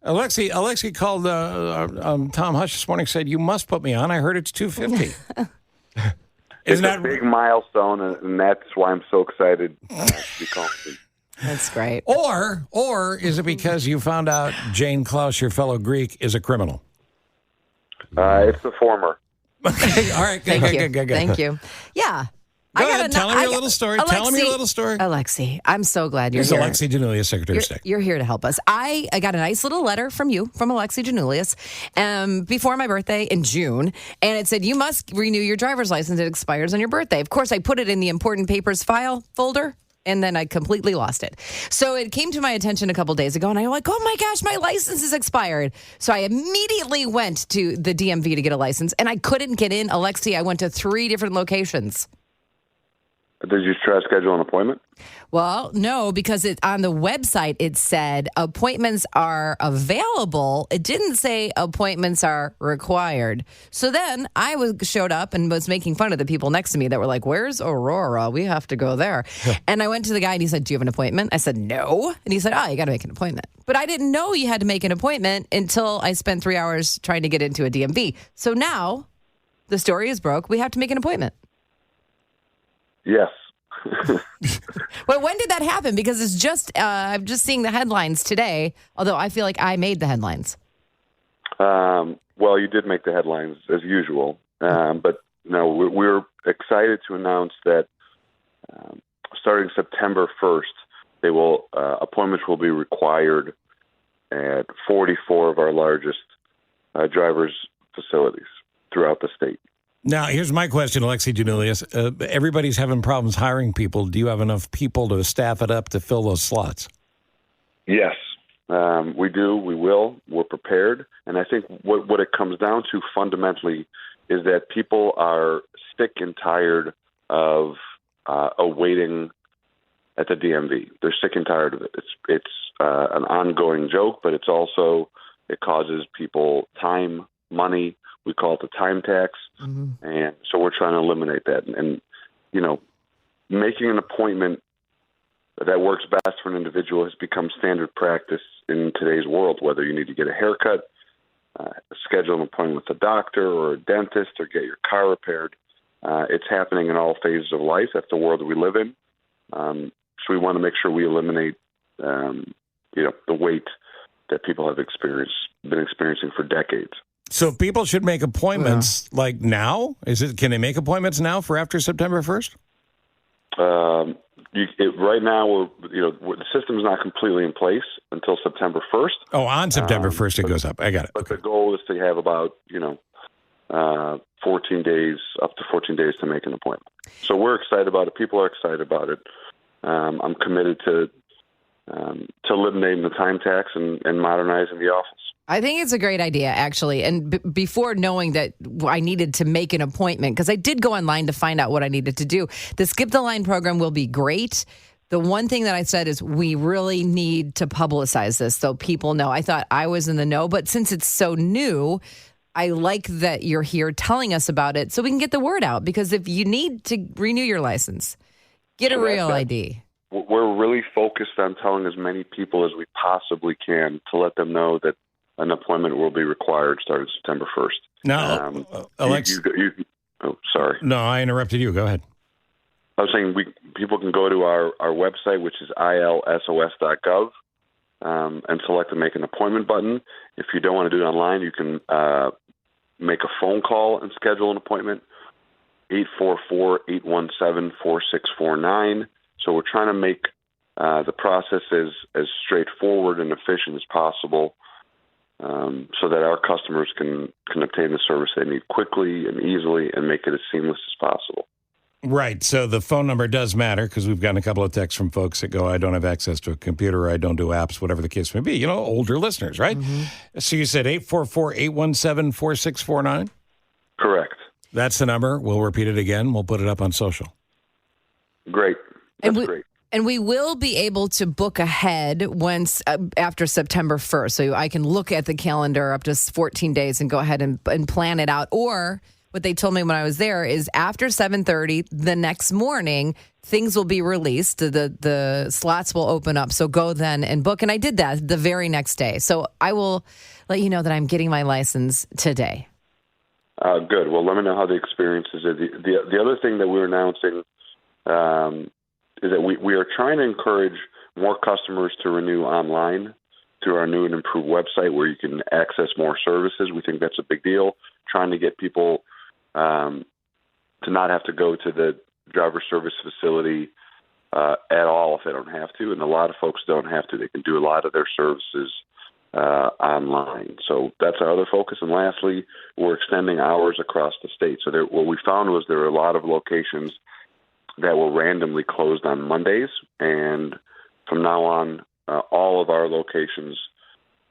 Alexi called Tom Hush this morning, said, you must put me on. I heard it's $250. It's a big milestone, and that's why I'm so excited to be calling. That's great. Or is it because you found out Jane Klaus, your fellow Greek, is a criminal? It's the former. Okay, all right. Good. Thank you. Yeah. Go ahead. Tell him your little story. Tell him your little story. Alexi, I'm so glad you're here. Alexi Janulius, Secretary of State. You're here to help us. I got a nice little letter from you, from Alexi Janulius, before my birthday in June, and it said, you must renew your driver's license. It expires on your birthday. Of course, I put it in the important papers file folder, and then I completely lost it. So it came to my attention a couple days ago, and I'm like, oh my gosh, my license is expired. So I immediately went to the DMV to get a license, and I couldn't get in. Alexi, I went to 3 different locations. Did you try to schedule an appointment? Well, no, because on the website, it said appointments are available. It didn't say appointments are required. So then I showed up and was making fun of the people next to me that were like, where's Aurora? We have to go there. And I went to the guy and he said, do you have an appointment? I said, no. And he said, oh, you got to make an appointment. But I didn't know you had to make an appointment until I spent 3 hours trying to get into a DMV. So now the story is broke. We have to make an appointment. Yes. Well, when did that happen? Because it's just I'm just seeing the headlines today, although I feel like I made the headlines. Well, you did make the headlines as usual. But no, we're excited to announce that starting September 1st, appointments will be required at 44 of our largest drivers' facilities throughout the state. Now, here's my question, Alexi Janulius. Everybody's having problems hiring people. Do you have enough people to staff it up to fill those slots? Yes, we do. We will. We're prepared. And I think what it comes down to fundamentally is that people are sick and tired of awaiting at the DMV. They're sick and tired of it. It's an ongoing joke, but it causes people time, money. We call it the time tax. Mm-hmm. And so we're trying to eliminate that. And, making an appointment that works best for an individual has become standard practice in today's world, whether you need to get a haircut, schedule an appointment with a doctor or a dentist, or get your car repaired. It's happening in all phases of life. That's the world we live in. So we want to make sure we eliminate, the wait that people have been experiencing for decades. So people should make appointments like now? Can they make appointments now for after September 1st? Right now, the system is not completely in place until September 1st. Oh, on September 1st it goes up. I got it. But the goal is to have about, 14 days, up to 14 days to make an appointment. So we're excited about it. People are excited about it. I'm committed to eliminating the time tax and modernizing the office. I think it's a great idea, actually. And before knowing that I needed to make an appointment, because I did go online to find out what I needed to do, the Skip the Line program will be great. The one thing that I said is we really need to publicize this so people know. I thought I was in the know, but since it's so new, I like that you're here telling us about it so we can get the word out. Because if you need to renew your license, get a real ID. We're really focused on telling as many people as we possibly can to let them know that an appointment will be required starting September 1st. No, Alex. Sorry. No, I interrupted you. Go ahead. I was saying people can go to our website, which is ilsos.gov, and select the Make an Appointment button. If you don't want to do it online, you can make a phone call and schedule an appointment, 844-817-4649. So we're trying to make the process as straightforward and efficient as possible, so that our customers can obtain the service they need quickly and easily and make it as seamless as possible. Right. So the phone number does matter because we've gotten a couple of texts from folks that go, I don't have access to a computer, or I don't do apps, whatever the case may be. Older listeners, right? Mm-hmm. So you said 844-817-4649? Correct. That's the number. We'll repeat it again. We'll put it up on social. Great. That's great. And we will be able to book ahead once after September 1st. So I can look at the calendar up to 14 days and go ahead and plan it out. Or what they told me when I was there is after 7:30 the next morning, things will be released. The slots will open up. So go then and book. And I did that the very next day. So I will let you know that I'm getting my license today. Good. Well, let me know how the experience is. The other thing that we're announcing is that we are trying to encourage more customers to renew online through our new and improved website where you can access more services. We think that's a big deal. Trying to get people to not have to go to the driver service facility at all if they don't have to. And a lot of folks don't have to. They can do a lot of their services online. So that's our other focus. And lastly, we're extending hours across the state. So what we found was there are a lot of locations that were randomly closed on Mondays. And from now on, all of our locations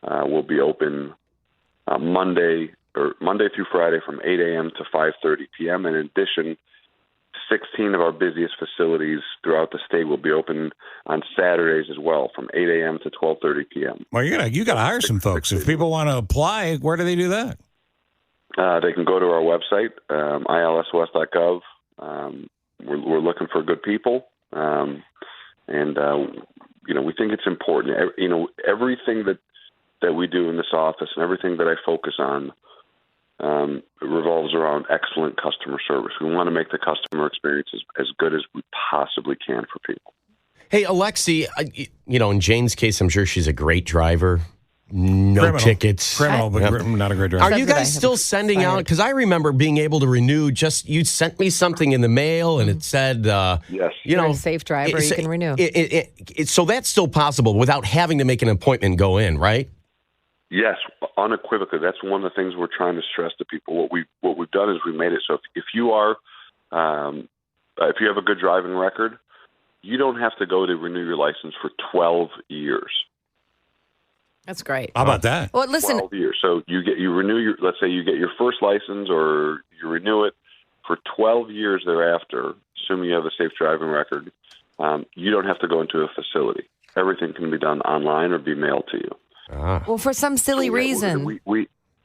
will be open Monday through Friday from 8 a.m. to 5:30 p.m. In addition, 16 of our busiest facilities throughout the state will be open on Saturdays as well, from 8 a.m. to 12:30 p.m. Well, you got to hire some folks. If people want to apply, where do they do that? They can go to our website, ilswest.gov. We're looking for good people, and we think it's important. Everything that we do in this office and everything that I focus on revolves around excellent customer service. We want to make the customer experience as good as we possibly can for people. Hey, Alexi, in Jane's case, I'm sure she's a great driver. No Criminal. Tickets. Criminal, but not a great driver. Are you guys still sending out? Because I remember being able to renew. You sent me something in the mail, and it said, "Yes, you're a safe driver. You can renew." So that's still possible without having to make an appointment and go in, right? Yes, unequivocally. That's one of the things we're trying to stress to people. What we've done is we made it so if you have a good driving record, you don't have to go to renew your license for 12 years. That's great. How about that? Well, listen. 12 years. So let's say you get your first license or you renew it for 12 years thereafter, assuming you have a safe driving record, you don't have to go into a facility. Everything can be done online or be mailed to you. Well, for some silly reason.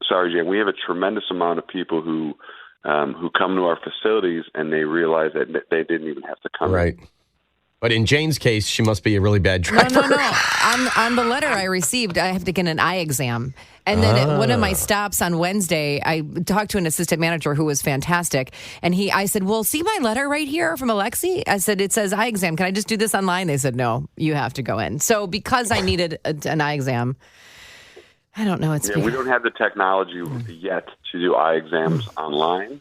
Sorry, Jane, we have a tremendous amount of people who come to our facilities and they realize that they didn't even have to come. Right. But in Jane's case, she must be a really bad driver. No. On the letter I received, I have to get an eye exam. And then at one of my stops on Wednesday, I talked to an assistant manager who was fantastic. And I said, well, see my letter right here from Alexi? I said, it says eye exam. Can I just do this online? They said, no, you have to go in. So because I needed an eye exam, I don't know. We don't have the technology yet to do eye exams online.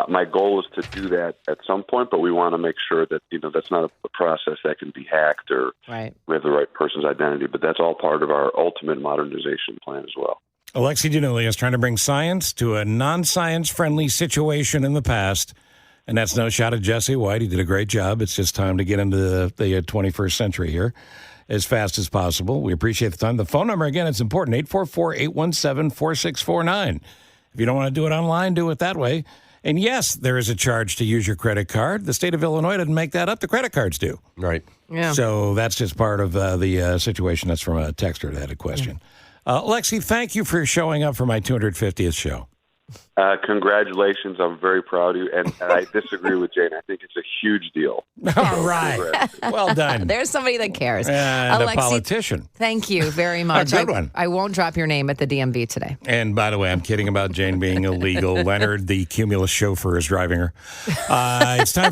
My goal is to do that at some point, but we want to make sure that that's not a process that can be hacked or we have the right person's identity. But that's all part of our ultimate modernization plan as well. Alexi Giannulli is trying to bring science to a non-science friendly situation in the past, and that's no shot at Jesse White. He did a great job. It's just time to get into the 21st century here as fast as possible. We appreciate the time. The phone number, again, it's important, 844-817-4649. If you don't want to do it online, do it that way. And yes, there is a charge to use your credit card. The state of Illinois didn't make that up. The credit cards do. Right. Yeah. So that's just part of the situation. That's from a texter that had a question. Alexi, thank you for showing up for my 250th show. Congratulations. I'm very proud of you. And I disagree with Jane. I think it's a huge deal. All right. Well done. There's somebody that cares. And Alexi, a politician. Thank you very much. A good one. I won't drop your name at the DMV today. And by the way, I'm kidding about Jane being illegal. Leonard, the Cumulus chauffeur, is driving her. It's time.